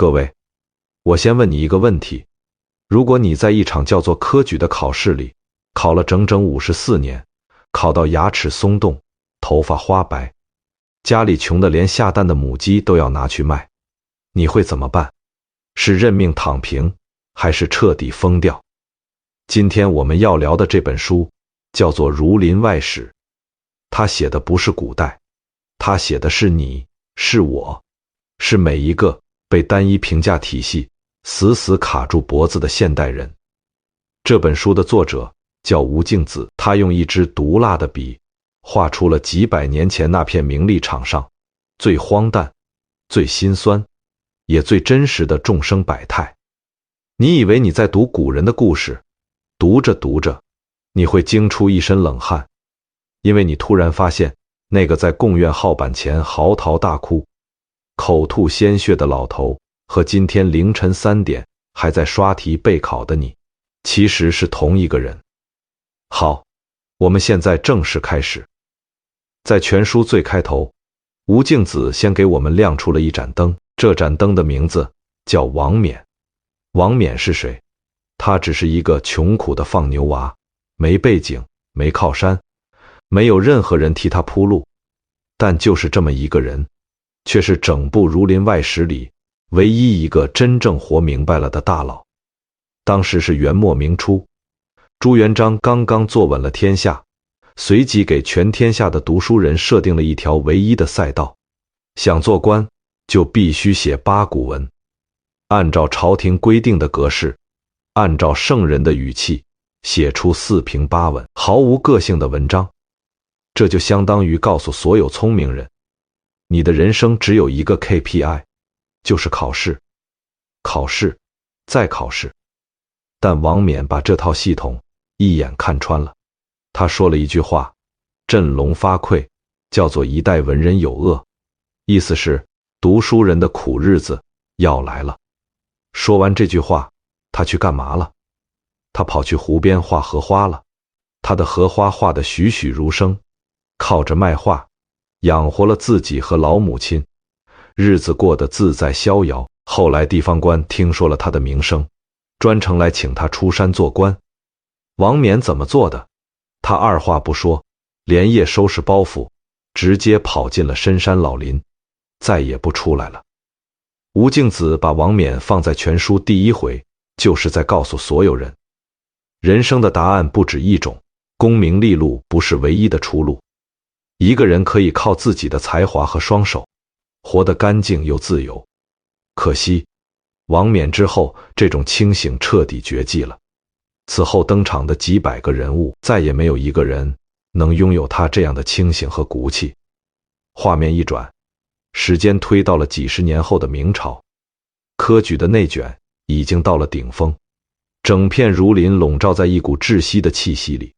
各位，我先问你一个问题，如果你在一场叫做科举的考试里，考了整整54年，考到牙齿松动，头发花白，家里穷得连下蛋的母鸡都要拿去卖，你会怎么办？是认命躺平，还是彻底疯掉？今天我们要聊的这本书叫做《儒林外史》，它写的不是古代，它写的是你，是我，是每一个被单一评价体系死死卡住脖子的现代人。这本书的作者叫吴敬梓，他用一支毒辣的笔画出了几百年前那片名利场上最荒诞、最心酸也最真实的众生百态。你以为你在读古人的故事，读着读着你会惊出一身冷汗，因为你突然发现那个在贡院号板前嚎啕大哭、口吐鲜血的老头，和今天凌晨3点还在刷题备考的你，其实是同一个人。好，我们现在正式开始。在全书最开头，吴敬梓先给我们亮出了一盏灯，这盏灯的名字叫王冕。王冕是谁？他只是一个穷苦的放牛娃，没背景，没靠山，没有任何人替他铺路，但就是这么一个人，却是整部《儒林外史》里唯一一个真正活明白了的大佬。当时是元末明初，朱元璋刚刚坐稳了天下，随即给全天下的读书人设定了一条唯一的赛道，想做官就必须写八股文，按照朝廷规定的格式，按照圣人的语气写出4平8稳毫无个性的文章。这就相当于告诉所有聪明人，你的人生只有一个 KPI， 就是考试，考试，再考试。但王冕把这套系统一眼看穿了，他说了一句话，振聋发聩，叫做一代文人有恶，意思是读书人的苦日子要来了。说完这句话，他去干嘛了？他跑去湖边画荷花了。他的荷花画得栩栩如生，靠着卖画养活了自己和老母亲，日子过得自在逍遥。后来地方官听说了他的名声，专程来请他出山做官。王冕怎么做的？他二话不说，连夜收拾包袱，直接跑进了深山老林，再也不出来了。吴敬梓把王冕放在全书第1回，就是在告诉所有人，人生的答案不止一种，功名利禄不是唯一的出路。一个人可以靠自己的才华和双手，活得干净又自由。可惜，王冕之后，这种清醒彻底绝迹了。此后登场的几百个人物，再也没有一个人能拥有他这样的清醒和骨气。画面一转，时间推到了几十年后的明朝，科举的内卷已经到了顶峰，整片儒林笼罩在一股窒息的气息里。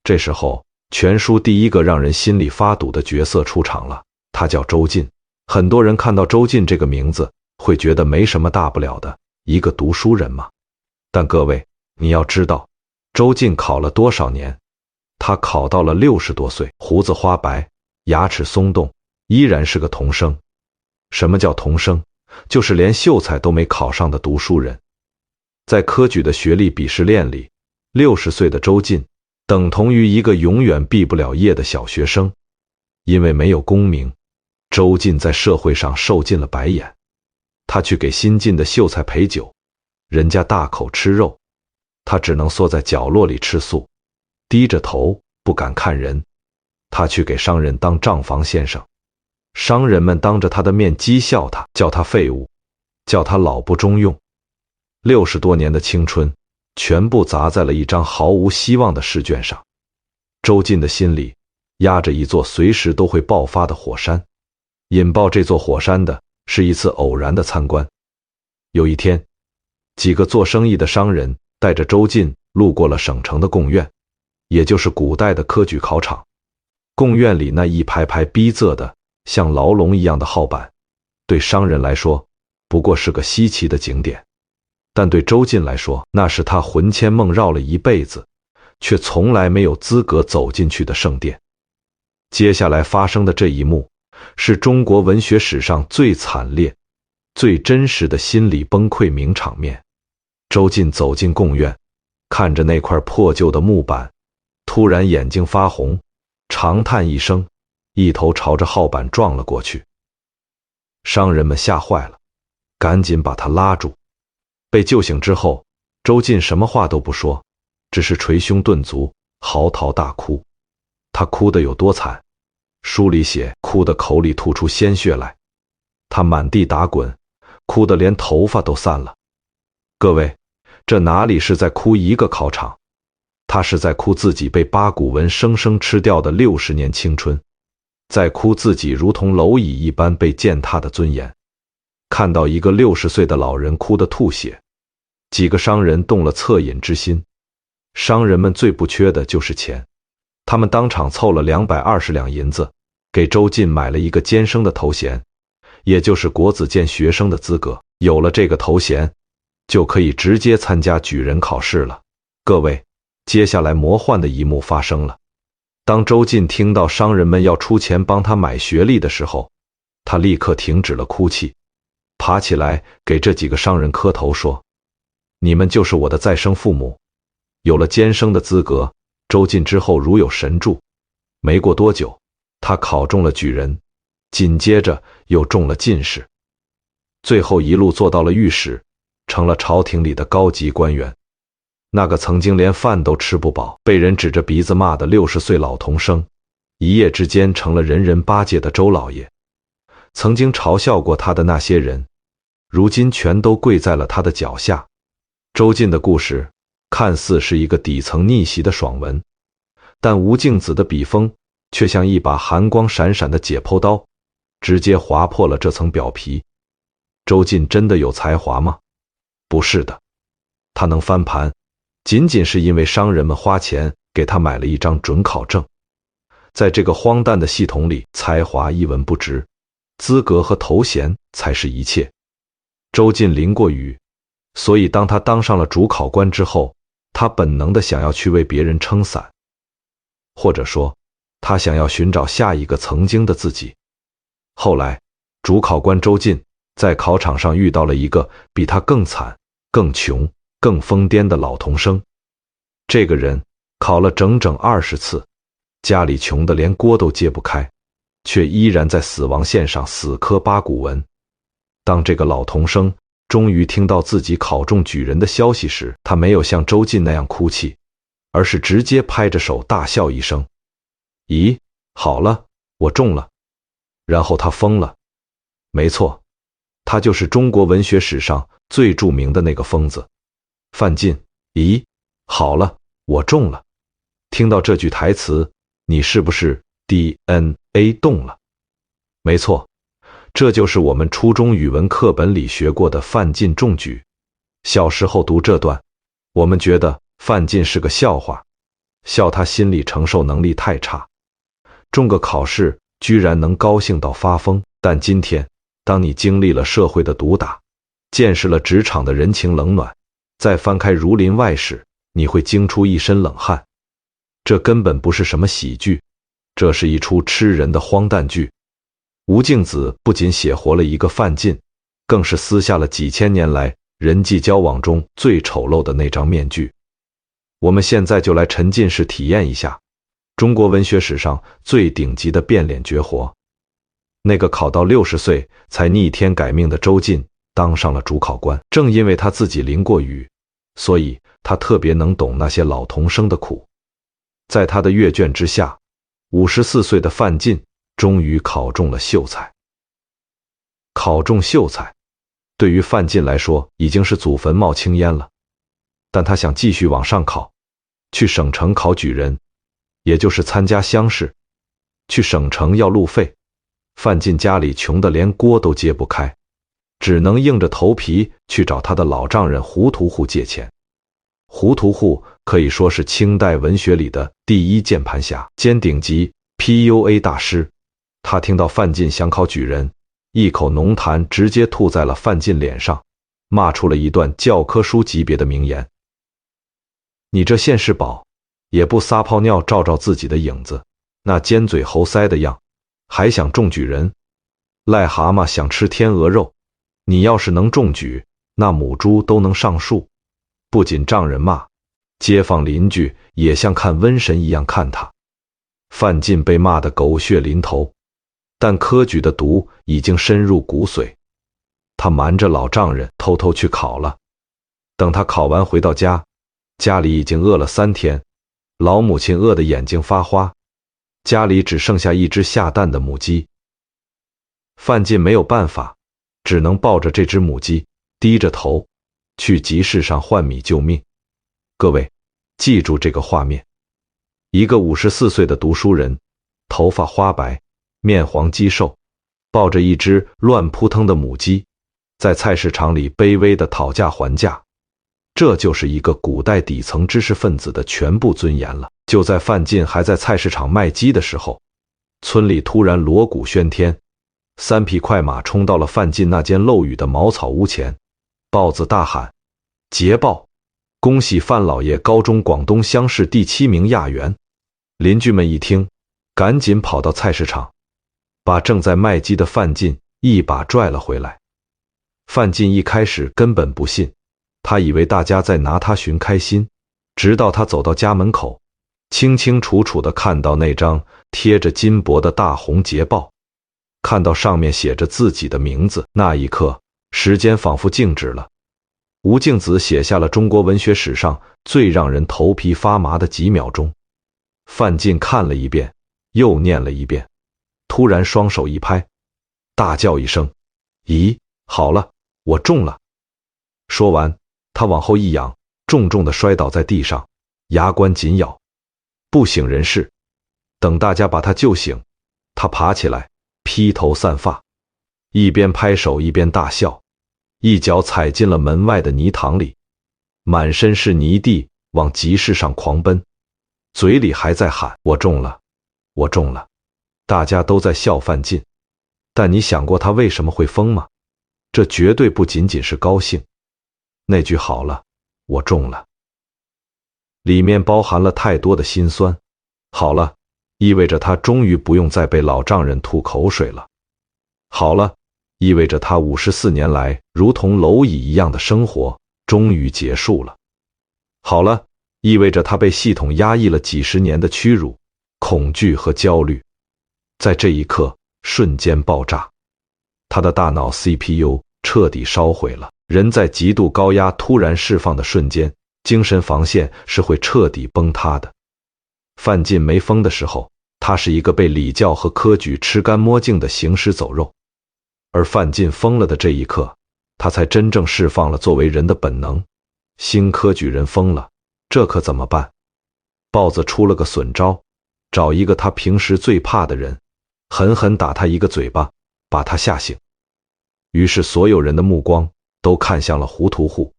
这时候，全书第一个让人心里发堵的角色出场了，他叫周进。很多人看到周进这个名字，会觉得没什么大不了的，一个读书人嘛。但各位，你要知道，周进考了多少年？他考到了60多岁，胡子花白，牙齿松动，依然是个童生。什么叫童生？就是连秀才都没考上的读书人。在科举的学历鄙视链里，60岁的周进等同于一个永远毕不了业的小学生。因为没有功名，周进在社会上受尽了白眼。他去给新进的秀才陪酒，人家大口吃肉，他只能缩在角落里吃素，低着头不敢看人。他去给商人当账房先生，商人们当着他的面讥笑他，叫他废物，叫他老不中用。60多年的青春全部砸在了一张毫无希望的试卷上。周进的心里压着一座随时都会爆发的火山，引爆这座火山的是一次偶然的参观。有一天，几个做生意的商人带着周进路过了省城的贡院，也就是古代的科举考场。贡院里那一排排逼仄的像牢笼一样的号板，对商人来说不过是个稀奇的景点，但对周进来说，那是他魂牵梦绕了一辈子，却从来没有资格走进去的圣殿。接下来发生的这一幕，是中国文学史上最惨烈、最真实的心理崩溃名场面。周进走进贡院，看着那块破旧的木板，突然眼睛发红，长叹一声，一头朝着号板撞了过去。商人们吓坏了，赶紧把他拉住。被救醒之后，周进什么话都不说，只是捶胸顿足，嚎啕大哭。他哭得有多惨，书里写哭得口里吐出鲜血来。他满地打滚，哭得连头发都散了。各位，这哪里是在哭一个考场，他是在哭自己被八股文生生吃掉的60年青春，在哭自己如同蝼蚁一般被践踏的尊严。看到一个60岁的老人哭得吐血，几个商人动了恻隐之心。商人们最不缺的就是钱，他们当场凑了220两银子，给周进买了一个监生的头衔，也就是国子监学生的资格。有了这个头衔，就可以直接参加举人考试了。各位，接下来魔幻的一幕发生了。当周进听到商人们要出钱帮他买学历的时候，他立刻停止了哭泣，爬起来给这几个商人磕头说：你们就是我的再生父母。有了监生的资格，周进之后如有神助，没过多久，他考中了举人，紧接着又中了进士，最后一路做到了御史，成了朝廷里的高级官员。那个曾经连饭都吃不饱，被人指着鼻子骂的60岁老童生，一夜之间成了人人巴结的周老爷。曾经嘲笑过他的那些人，如今全都跪在了他的脚下。周进的故事看似是一个底层逆袭的爽文，但吴敬梓的笔锋却像一把寒光闪闪的解剖刀，直接划破了这层表皮。周进真的有才华吗？不是的，他能翻盘，仅仅是因为商人们花钱给他买了一张准考证。在这个荒诞的系统里，才华一文不值，资格和头衔才是一切。周进淋过雨，所以当他当上了主考官之后，他本能的想要去为别人撑伞，或者说，他想要寻找下一个曾经的自己。后来，主考官周进在考场上遇到了一个比他更惨、更穷、更疯癫的老童生。这个人考了整整20次，家里穷得连锅都揭不开，却依然在死亡线上死磕八股文。当这个老童生终于听到自己考中举人的消息时，他没有像周进那样哭泣，而是直接拍着手大笑一声：咦，好了，我中了。然后他疯了。没错，他就是中国文学史上最著名的那个疯子范进。咦，好了，我中了。听到这句台词，你是不是 DNA 动了？没错，这就是我们初中语文课本里学过的范进中举。小时候读这段，我们觉得范进是个笑话，笑他心理承受能力太差，中个考试居然能高兴到发疯。但今天，当你经历了社会的毒打，见识了职场的人情冷暖，再翻开《儒林外史》，你会惊出一身冷汗。这根本不是什么喜剧，这是一出吃人的荒诞剧。吴敬梓不仅写活了一个范进，更是撕下了几千年来人际交往中最丑陋的那张面具。我们现在就来沉浸式体验一下中国文学史上最顶级的变脸绝活。那个考到60岁才逆天改命的周进当上了主考官，正因为他自己淋过雨，所以他特别能懂那些老童生的苦。在他的阅卷之下，54岁的范进终于考中了秀才。考中秀才，对于范进来说已经是祖坟冒青烟了，但他想继续往上考，去省城考举人，也就是参加乡试。去省城要路费，范进家里穷得连锅都揭不开，只能硬着头皮去找他的老丈人胡屠户借钱。胡屠户可以说是清代文学里的第一键盘侠兼顶级 PUA 大师。他听到范进想考举人，一口浓痰直接吐在了范进脸上，骂出了一段教科书级别的名言：你这现世宝，也不撒泡尿照照自己的影子，那尖嘴猴腮的样，还想中举人？癞蛤蟆想吃天鹅肉，你要是能中举，那母猪都能上树。不仅丈人骂，街坊邻居也像看瘟神一样看他。范进被骂得狗血淋头，但科举的毒已经深入骨髓。他瞒着老丈人偷偷去考了。等他考完回到家，家里已经饿了3天，老母亲饿得眼睛发花，家里只剩下一只下蛋的母鸡。范进没有办法，只能抱着这只母鸡，低着头去集市上换米救命。各位，记住这个画面：一个54岁的读书人，头发花白，面黄肌瘦，抱着一只乱扑腾的母鸡，在菜市场里卑微地讨价还价。这就是一个古代底层知识分子的全部尊严了。就在范进还在菜市场卖鸡的时候，村里突然锣鼓喧天，3匹快马冲到了范进那间漏雨的茅草屋前，豹子大喊：捷报！恭喜范老爷高中广东乡试第7名亚员！邻居们一听，赶紧跑到菜市场，把正在卖鸡的范进一把拽了回来。范进一开始根本不信，他以为大家在拿他寻开心，直到他走到家门口，清清楚楚地看到那张贴着金箔的大红捷报，看到上面写着自己的名字，那一刻，时间仿佛静止了。吴敬梓写下了中国文学史上最让人头皮发麻的几秒钟。范进看了一遍，又念了一遍，突然双手一拍，大叫一声：咦，好了，我中了！说完，他往后一仰，重重地摔倒在地上，牙关紧咬，不省人事。等大家把他救醒，他爬起来，披头散发，一边拍手一边大笑，一脚踩进了门外的泥塘里，满身是泥地，往集市上狂奔，嘴里还在喊：我中了，我中了！大家都在笑范进，但你想过他为什么会疯吗？这绝对不仅仅是高兴。那句好了，我中了，里面包含了太多的辛酸。好了，意味着他终于不用再被老丈人吐口水了。好了，意味着他54年来如同蝼蚁一样的生活终于结束了。好了，意味着他被系统压抑了几十年的屈辱、恐惧和焦虑，在这一刻瞬间爆炸。他的大脑 CPU 彻底烧毁了。人在极度高压突然释放的瞬间，精神防线是会彻底崩塌的。范进没疯的时候，他是一个被礼教和科举吃干抹净的行尸走肉，而范进疯了的这一刻，他才真正释放了作为人的本能。新科举人疯了，这可怎么办？豹子出了个损招，找一个他平时最怕的人，狠狠打他一个嘴巴，把他吓醒。于是所有人的目光都看向了糊涂户。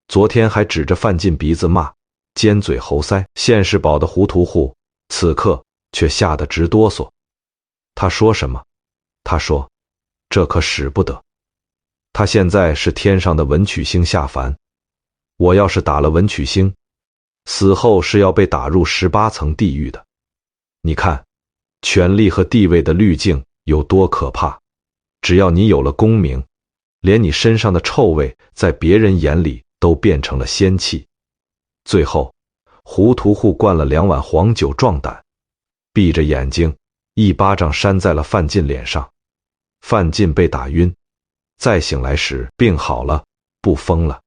昨天还指着范进鼻子骂，尖嘴猴腮，现世宝的糊涂户，此刻却吓得直哆嗦。他说什么？他说：这可使不得。他现在是天上的文曲星下凡，我要是打了文曲星，死后是要被打入18层地狱的。你看，权力和地位的滤镜有多可怕。只要你有了功名，连你身上的臭味在别人眼里都变成了仙气。最后，糊涂户灌了2碗黄酒壮胆，闭着眼睛一巴掌扇在了范进脸上。范进被打晕，再醒来时病好了，不疯了。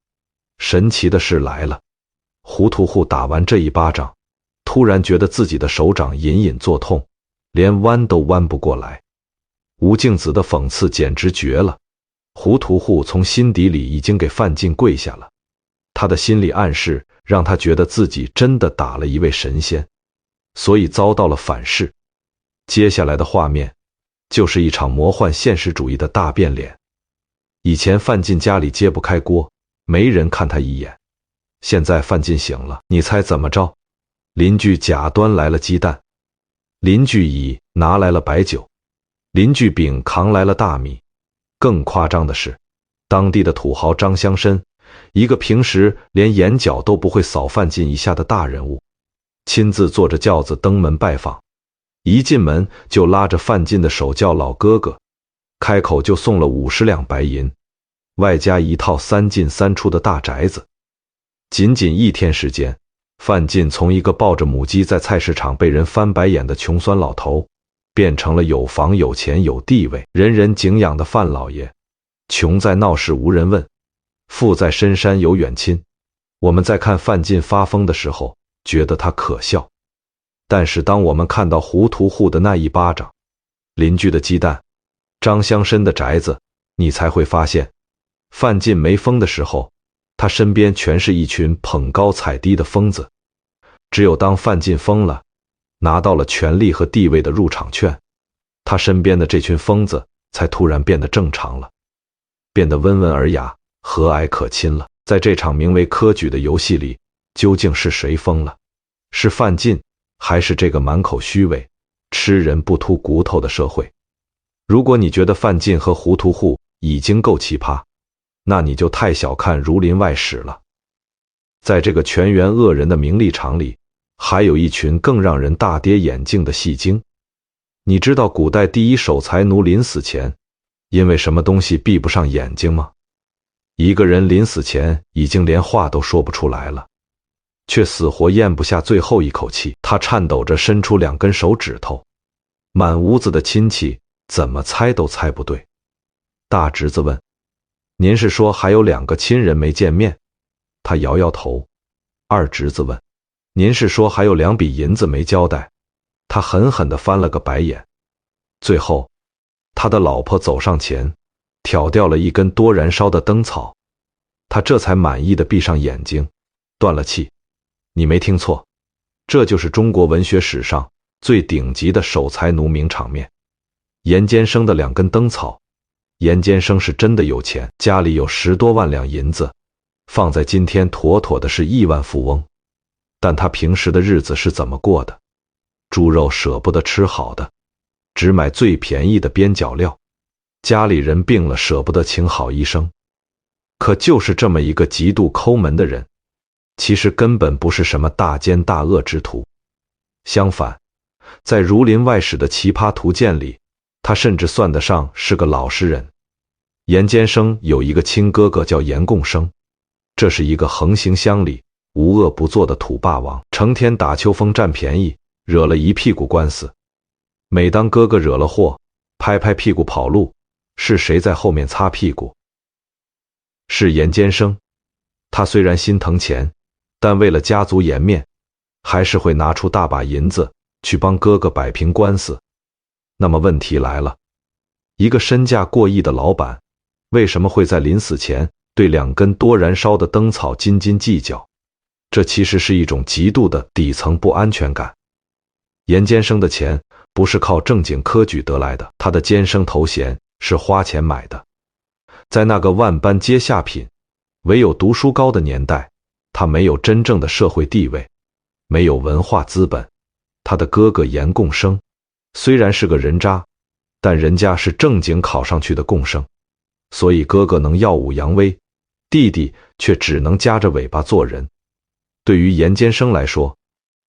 神奇的事来了，糊涂户打完这一巴掌，突然觉得自己的手掌隐隐作痛，连弯都弯不过来。吴敬梓的讽刺简直绝了，糊涂户从心底里已经给范进跪下了。他的心理暗示让他觉得自己真的打了一位神仙，所以遭到了反噬。接下来的画面就是一场魔幻现实主义的大变脸。以前范进家里揭不开锅，没人看他一眼。现在范进醒了，你猜怎么着？邻居甲端来了鸡蛋，邻居乙拿来了白酒，邻居丙扛来了大米。更夸张的是，当地的土豪张乡绅，一个平时连眼角都不会扫范进一下的大人物，亲自坐着轿子登门拜访，一进门就拉着范进的手叫老哥哥，开口就送了50两白银。外加一套3进3出的大宅子。仅仅1天时间，范进从一个抱着母鸡在菜市场被人翻白眼的穷酸老头，变成了有房有钱有地位、人人敬仰的范老爷。穷在闹市无人问，富在深山有远亲。我们在看范进发疯的时候，觉得他可笑，但是当我们看到糊涂户的那一巴掌、邻居的鸡蛋、张乡绅的宅子，你才会发现，范进没疯的时候，他身边全是一群捧高踩低的疯子。只有当范进疯了，拿到了权力和地位的入场券，他身边的这群疯子才突然变得正常了，变得温文尔雅、和蔼可亲了。在这场名为科举的游戏里，究竟是谁疯了？是范进，还是这个满口虚伪、吃人不吐骨头的社会？如果你觉得范进和糊涂户已经够奇葩，那你就太小看儒林外史了。在这个全员恶人的名利场里，还有一群更让人大跌眼镜的戏精。你知道古代第一守财奴临死前因为什么东西闭不上眼睛吗？一个人临死前已经连话都说不出来了，却死活咽不下最后一口气。他颤抖着伸出2根手指头，满屋子的亲戚怎么猜都猜不对。大侄子问：“您是说还有2个亲人没见面？”他摇摇头。二侄子问：“您是说还有2笔银子没交代？”他狠狠地翻了个白眼。最后，他的老婆走上前，挑掉了一根多燃烧的灯草，他这才满意地闭上眼睛，断了气。你没听错，这就是中国文学史上最顶级的守财奴名场面。严监生的2根灯草。严监生是真的有钱，家里有10多万两银子，放在今天妥妥的是亿万富翁。但他平时的日子是怎么过的？猪肉舍不得吃好的，只买最便宜的边角料。家里人病了舍不得请好医生。可就是这么一个极度抠门的人，其实根本不是什么大奸大恶之徒。相反，在《儒林外史》的奇葩图鉴里，他甚至算得上是个老实人。严监生有一个亲哥哥叫严共生，这是一个横行乡里、无恶不作的土霸王，成天打秋风占便宜，惹了一屁股官司。每当哥哥惹了祸，拍拍屁股跑路，是谁在后面擦屁股？是严监生。他虽然心疼钱，但为了家族颜面，还是会拿出大把银子去帮哥哥摆平官司。那么问题来了，一个身价过亿的老板，为什么会在临死前对2根多燃烧的灯草斤斤计较？这其实是一种极度的底层不安全感。严监生的钱不是靠正经科举得来的，他的监生头衔是花钱买的。在那个万般皆下品，唯有读书高的年代，他没有真正的社会地位，没有文化资本。他的哥哥严共生虽然是个人渣，但人家是正经考上去的共生，所以哥哥能耀武扬威，弟弟却只能夹着尾巴做人。对于严监生来说，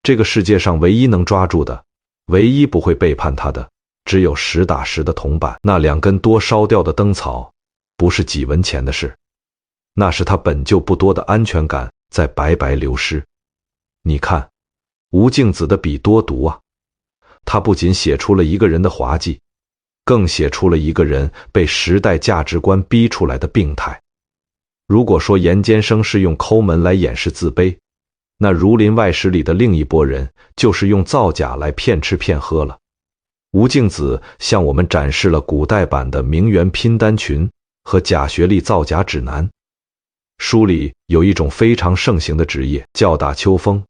这个世界上唯一能抓住的，唯一不会背叛他的，只有实打实的铜板。那2根多烧掉的灯草，不是几文钱的事，那是他本就不多的安全感在白白流失。你看，吴敬梓的笔多毒啊！他不仅写出了一个人的滑稽，更写出了一个人被时代价值观逼出来的病态。如果说严监生是用抠门来掩饰自卑，那《儒林外史》里的另一拨人就是用造假来骗吃骗喝了。吴敬梓向我们展示了古代版的名媛拼单群和假学历造假指南。书里有一种非常盛行的职业叫打秋风，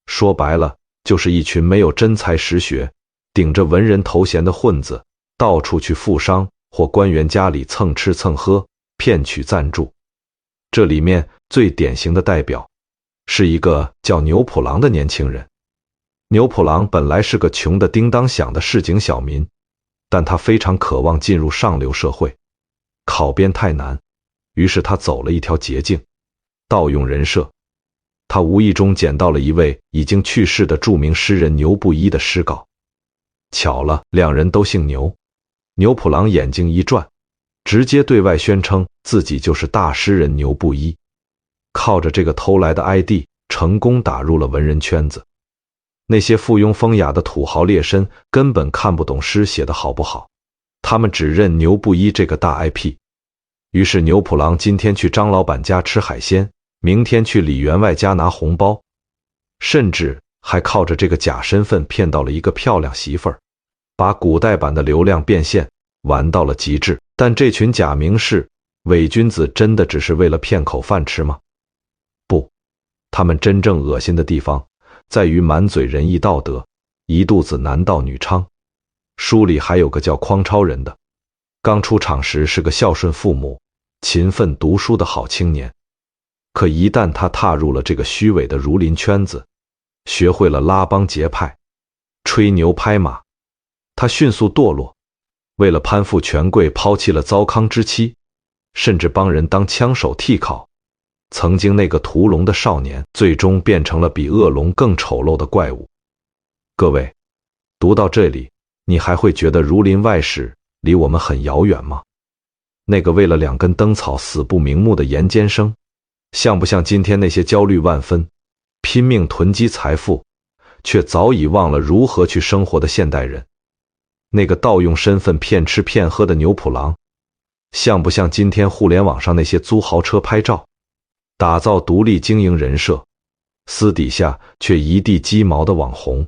说白了就是一群没有真才实学、顶着文人头衔的混子，到处去富商或官员家里蹭吃蹭喝，骗取赞助。这里面最典型的代表是一个叫牛普郎的年轻人。牛普郎本来是个穷得叮当响的市井小民，但他非常渴望进入上流社会。考编太难，于是他走了一条捷径，盗用人设。他无意中捡到了一位已经去世的著名诗人牛不一的诗稿。巧了，2人都姓牛。牛普郎眼睛一转，直接对外宣称自己就是大诗人牛布衣，靠着这个偷来的 ID 成功打入了文人圈子。那些附庸风雅的土豪劣绅根本看不懂诗写得好不好，他们只认牛布衣这个大 IP。于是牛普郎今天去张老板家吃海鲜，明天去李员外家拿红包，甚至还靠着这个假身份骗到了一个漂亮媳妇儿，把古代版的流量变现玩到了极致。但这群假名士伪君子真的只是为了骗口饭吃吗？不，他们真正恶心的地方在于满嘴仁义道德，一肚子男盗女娼。书里还有个叫匡超人的，刚出场时是个孝顺父母、勤奋读书的好青年，可一旦他踏入了这个虚伪的儒林圈子，学会了拉帮结派、吹牛拍马，他迅速堕落，为了攀附权贵抛弃了糟糠之妻，甚至帮人当枪手替考。曾经那个屠龙的少年，最终变成了比恶龙更丑陋的怪物。各位，读到这里，你还会觉得儒林外史离我们很遥远吗？那个为了2根灯草死不瞑目的严监生，像不像今天那些焦虑万分、拼命囤积财富，却早已忘了如何去生活的现代人？那个盗用身份骗吃骗喝的牛普郎，像不像今天互联网上那些租豪车拍照、打造独立经营人设，私底下却一地鸡毛的网红？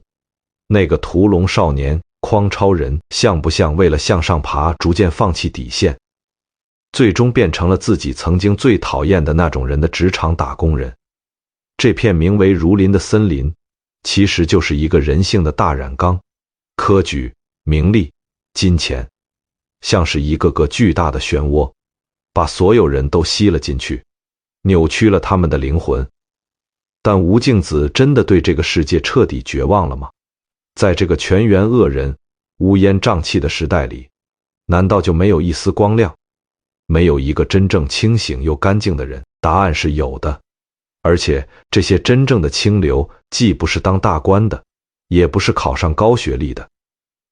那个屠龙少年匡超人，像不像为了向上爬逐渐放弃底线，最终变成了自己曾经最讨厌的那种人的职场打工人？这片名为儒林的森林，其实就是一个人性的大染缸，科举、名利、金钱，像是一个个巨大的漩涡，把所有人都吸了进去，扭曲了他们的灵魂。但吴敬梓真的对这个世界彻底绝望了吗？在这个全员恶人、乌烟瘴气的时代里，难道就没有一丝光亮？没有一个真正清醒又干净的人？答案是有的。而且这些真正的清流，既不是当大官的，也不是考上高学历的，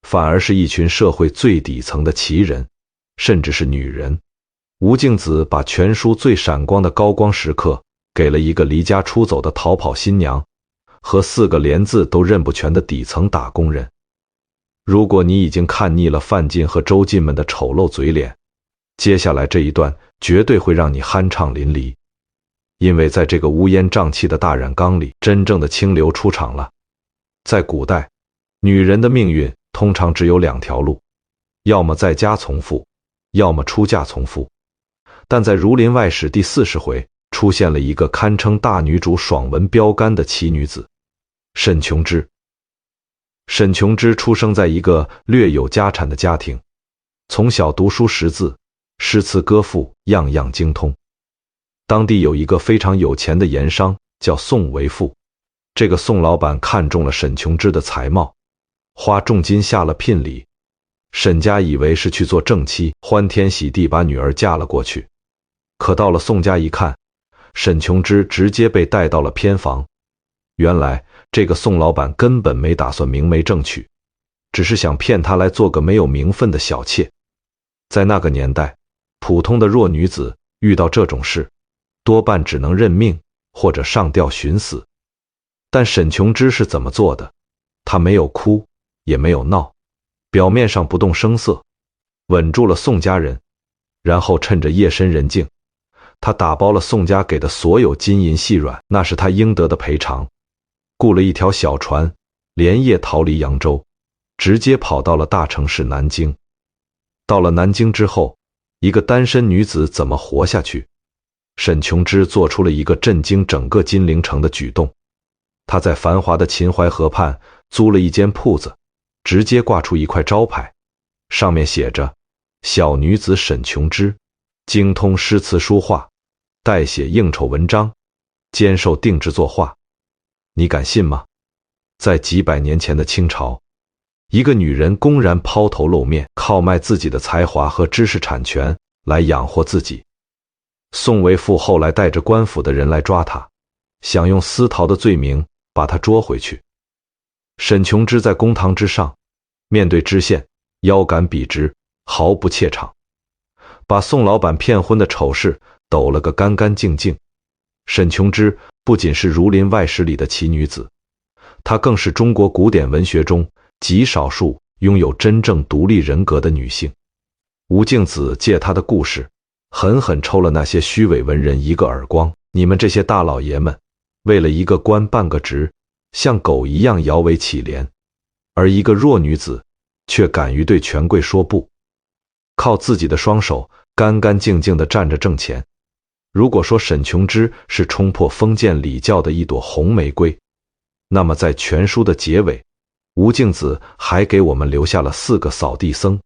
反而是一群社会最底层的奇人，甚至是女人。吴敬梓把全书最闪光的高光时刻给了一个离家出走的逃跑新娘和4个连字都认不全的底层打工人。如果你已经看腻了范进和周进们的丑陋嘴脸，接下来这一段绝对会让你酣畅淋漓。因为在这个乌烟瘴气的大染缸里，真正的清流出场了。在古代，女人的命运通常只有2条路，要么在家从父，要么出嫁从夫。但在《儒林外史》第40回出现了一个堪称大女主爽文标杆的奇女子沈琼枝。沈琼枝出生在一个略有家产的家庭，从小读书识字，诗词歌赋样样精通。当地有一个非常有钱的盐商叫宋为富，这个宋老板看中了沈琼枝的才貌，花重金下了聘礼。沈家以为是去做正妻，欢天喜地把女儿嫁了过去。可到了宋家一看，沈琼枝直接被带到了偏房。原来这个宋老板根本没打算明媒正娶，只是想骗她来做个没有名分的小妾。在那个年代，普通的弱女子遇到这种事，多半只能认命或者上吊寻死。但沈琼枝是怎么做的？她没有哭，也没有闹，表面上不动声色，稳住了宋家人，然后趁着夜深人静，她打包了宋家给的所有金银细软，那是她应得的赔偿，雇了一条小船，连夜逃离扬州，直接跑到了大城市南京。到了南京之后，一个单身女子怎么活下去？沈琼枝做出了一个震惊整个金陵城的举动。她在繁华的秦淮河畔租了一间铺子，直接挂出一块招牌，上面写着小女子沈琼枝，精通诗词书画，代写应酬文章，兼受定制作画。你敢信吗？在几百年前的清朝，一个女人公然抛头露面，靠卖自己的才华和知识产权来养活自己。宋为富后来带着官府的人来抓她，想用私逃的罪名把她捉回去。沈琼枝在公堂之上，面对知县，腰杆笔直，毫不怯场。把宋老板骗婚的丑事抖了个干干净净。沈琼枝不仅是《儒林外史》里的奇女子，她更是中国古典文学中极少数拥有真正独立人格的女性。吴敬梓借她的故事，狠狠抽了那些虚伪文人一个耳光。你们这些大老爷们，为了一个官半个职，像狗一样摇尾乞怜，而一个弱女子却敢于对权贵说不，靠自己的双手干干净净地站着挣钱。如果说沈琼枝是冲破封建礼教的一朵红玫瑰，那么在全书的结尾，吴敬梓还给我们留下了4个扫地僧。《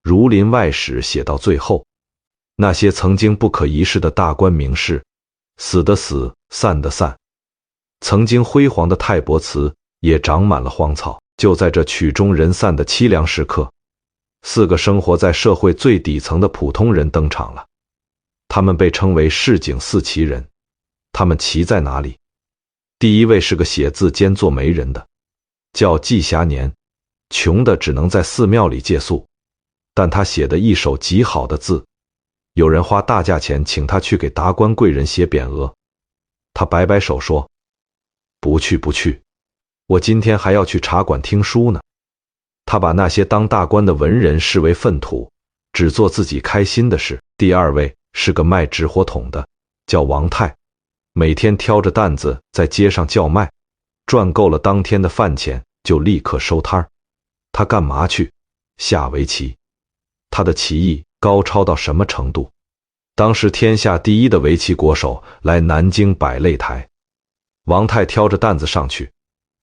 儒林外史》写到最后，那些曾经不可一世的大官名士，死的死，散的散，曾经辉煌的太伯祠也长满了荒草。就在这曲终人散的凄凉时刻，4个生活在社会最底层的普通人登场了。他们被称为市井四奇人。他们奇在哪里？第一位是个写字兼做媒人的，叫季暇年，穷的只能在寺庙里借宿，但他写的一手极好的字，有人花大价钱请他去给达官贵人写匾额，他摆摆手说：“不去不去，我今天还要去茶馆听书呢。”他把那些当大官的文人视为粪土，只做自己开心的事。第二位是个卖纸火筒的，叫王泰，每天挑着担子在街上叫卖，赚够了当天的饭钱就立刻收摊儿。他干嘛去？下围棋。他的棋艺高超到什么程度？当时天下第一的围棋国手来南京摆擂台，王泰挑着担子上去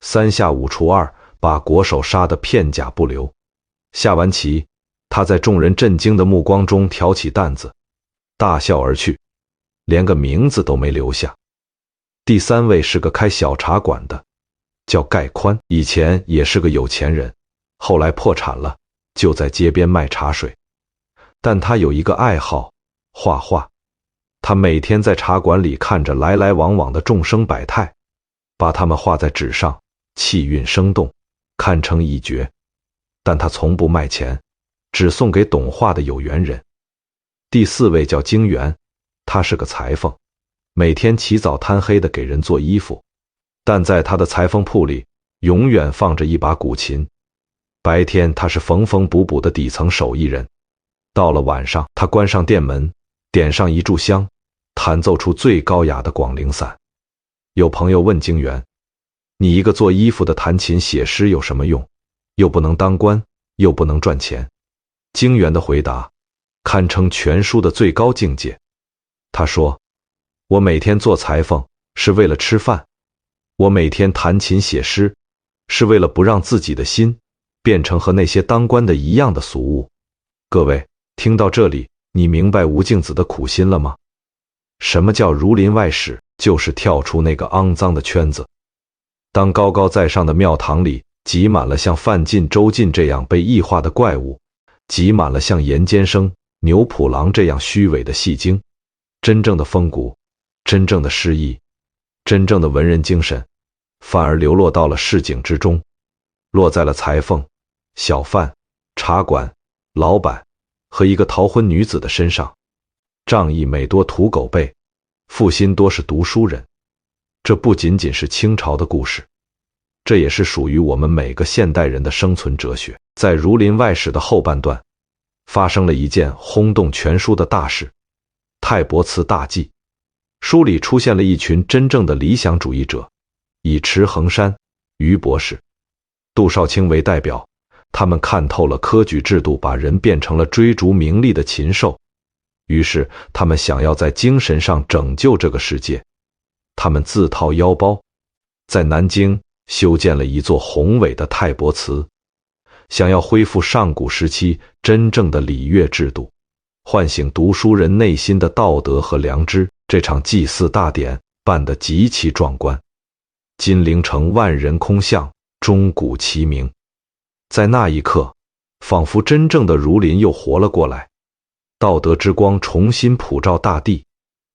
，3下5除2，把国手杀得片甲不留。下完棋，他在众人震惊的目光中挑起担子，大笑而去，连个名字都没留下。第3位是个开小茶馆的，叫盖宽，以前也是个有钱人，后来破产了，就在街边卖茶水。但他有一个爱好，画画。他每天在茶馆里看着来来往往的众生百态，把它们画在纸上，气韵生动，堪称一绝。但他从不卖钱，只送给懂画的有缘人。第4位叫京元，他是个裁缝，每天起早贪黑的给人做衣服，但在他的裁缝铺里永远放着一把古琴。白天他是缝缝补补的底层手艺人，到了晚上，他关上店门，点上一炷香，弹奏出最高雅的广陵散。有朋友问京元：“你一个做衣服的弹琴写诗有什么用？又不能当官，又不能赚钱。”京元的回答堪称全书的最高境界。他说：“我每天做裁缝是为了吃饭，我每天弹琴写诗是为了不让自己的心变成和那些当官的一样的俗物。”各位听到这里，你明白吴敬梓的苦心了吗？什么叫儒林外史？就是跳出那个肮脏的圈子。当高高在上的庙堂里挤满了像范进、周进这样被异化的怪物，挤满了像严监生、牛普郎这样虚伪的戏精，真正的风骨、真正的诗意、真正的文人精神，反而流落到了市井之中，落在了裁缝、小贩、茶馆、老板和一个逃婚女子的身上。仗义每多土狗辈，负心多是读书人。这不仅仅是清朝的故事，这也是属于我们每个现代人的生存哲学。在《儒林外史》的后半段，发生了一件轰动全书的大事——太伯祠大祭。书里出现了一群真正的理想主义者，以池恒山、于博士、杜少卿为代表。他们看透了科举制度把人变成了追逐名利的禽兽，于是他们想要在精神上拯救这个世界。他们自掏腰包，在南京修建了一座宏伟的太伯祠，想要恢复上古时期真正的礼乐制度，唤醒读书人内心的道德和良知。这场祭祀大典办得极其壮观，金陵城万人空巷，钟鼓齐鸣。在那一刻，仿佛真正的儒林又活了过来，道德之光重新普照大地。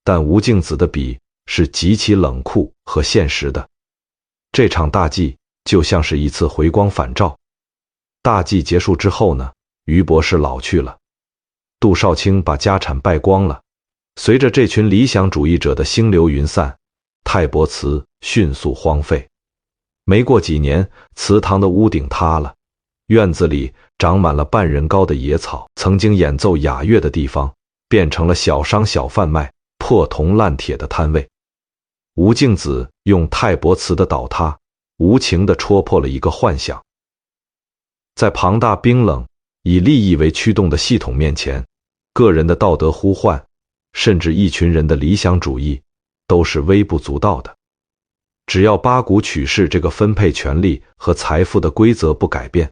但吴敬梓的笔是极其冷酷和现实的。这场大祭就像是一次回光返照。大祭结束之后呢，于博士老去了，杜少卿把家产败光了。随着这群理想主义者的星流云散，泰伯祠迅速荒废。没过几年，祠堂的屋顶塌了，院子里长满了半人高的野草，曾经演奏雅乐的地方变成了小商小贩卖破铜烂铁的摊位。吴敬梓用泰伯祠的倒塌，无情地戳破了一个幻想。在庞大冰冷、以利益为驱动的系统面前，个人的道德呼唤，甚至一群人的理想主义，都是微不足道的。只要八股取士这个分配权力和财富的规则不改变，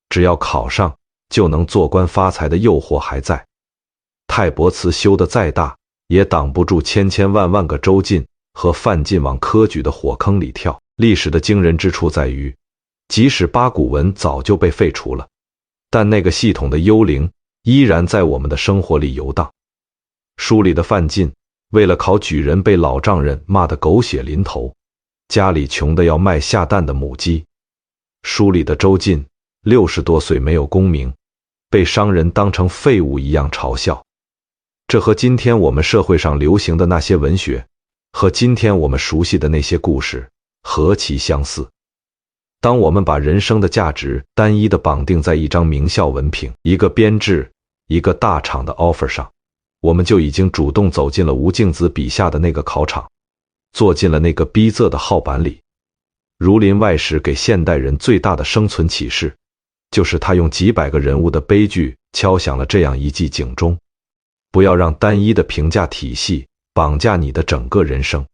只要考上就能做官发财的诱惑还在，泰伯祠修得再大，也挡不住千千万万个周进和范进往科举的火坑里跳。历史的惊人之处在于，即使八股文早就被废除了，但那个系统的幽灵依然在我们的生活里游荡。书里的范进为了考举人被老丈人骂得狗血淋头，家里穷得要卖下蛋的母鸡。书里的周进60多岁没有功名，被商人当成废物一样嘲笑。这和今天我们社会上流行的那些文学，和今天我们熟悉的那些故事何其相似。当我们把人生的价值单一地绑定在一张名校文凭、一个编制、一个大厂的 offer 上，我们就已经主动走进了吴敬梓笔下的那个考场，坐进了那个逼仄的号板里。儒林外史给现代人最大的生存启示，就是他用几百个人物的悲剧敲响了这样一记警钟：不要让单一的评价体系绑架你的整个人生。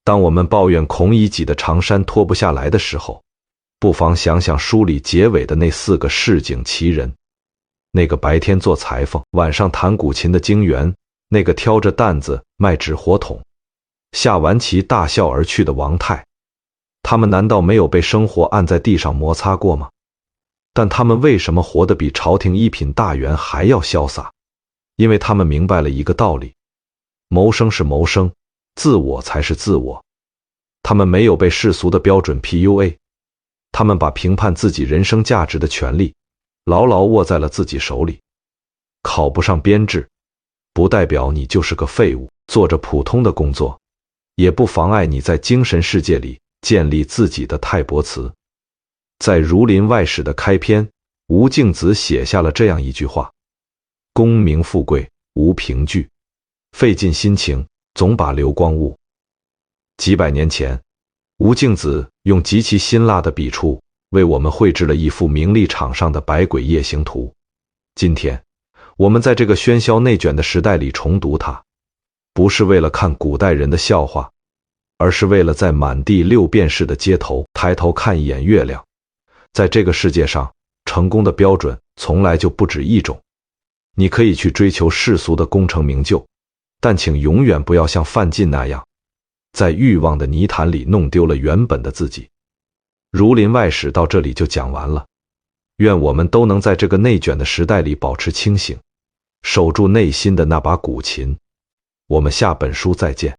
当我们抱怨孔乙己的长衫脱不下来的时候，不妨想想书里结尾的那4个市井奇人，那个白天做裁缝，晚上弹古琴的京员，那个挑着担子卖纸火桶，下完棋大笑而去的王泰。他们难道没有被生活按在地上摩擦过吗？但他们为什么活得比朝廷一品大员还要潇洒？因为他们明白了一个道理：谋生是谋生，自我才是自我。他们没有被世俗的标准 PUA， 他们把评判自己人生价值的权利牢牢握在了自己手里。考不上编制，不代表你就是个废物，做着普通的工作，也不妨碍你在精神世界里建立自己的泰伯祠。在《儒林外史》的开篇，吴敬梓写下了这样一句话：功名富贵无凭据，费尽心情总把流光误。几百年前，吴敬梓用极其辛辣的笔触为我们绘制了一幅名利场上的百鬼夜行图。今天我们在这个喧嚣内卷的时代里重读它，不是为了看古代人的笑话，而是为了在满地六便士的街头抬头看一眼月亮。在这个世界上，成功的标准从来就不止一种。你可以去追求世俗的功成名就，但请永远不要像范进那样，在欲望的泥潭里弄丢了原本的自己。儒林外史到这里就讲完了，愿我们都能在这个内卷的时代里保持清醒，守住内心的那把古琴。我们下本书再见。